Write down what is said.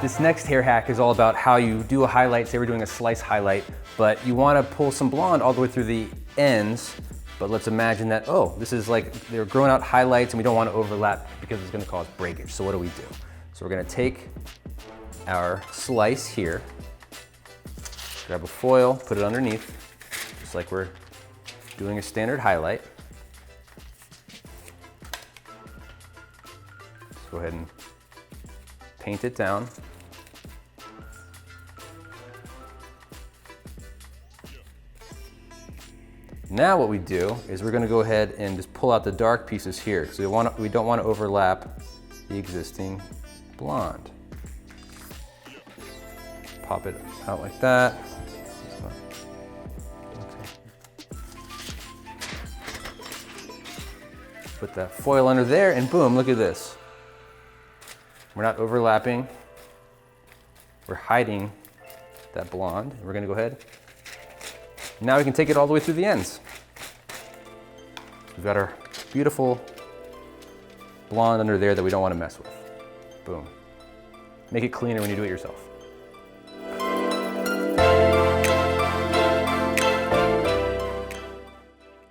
This next hair hack is all about how you do a highlight. Say we're doing a slice highlight, but you want to pull some blonde all the way through the ends. But let's imagine that, oh, this is like they're growing out highlights and we don't want to overlap because it's going to cause breakage. So what do? So we're going to take our slice here, grab a foil, put it underneath, just like we're doing a standard highlight. Let's go ahead and paint it down. Now what we do is we're going to go ahead and just pull out the dark pieces here because we don't want to overlap the existing blonde. Pop it out like that. Okay. Put that foil under there and boom, look at this. We're not overlapping. We're hiding that blonde. We're going to go ahead. Now we can take it all the way through the ends. We've got our beautiful blonde under there that we don't want to mess with. Boom. Make it cleaner when you do it yourself.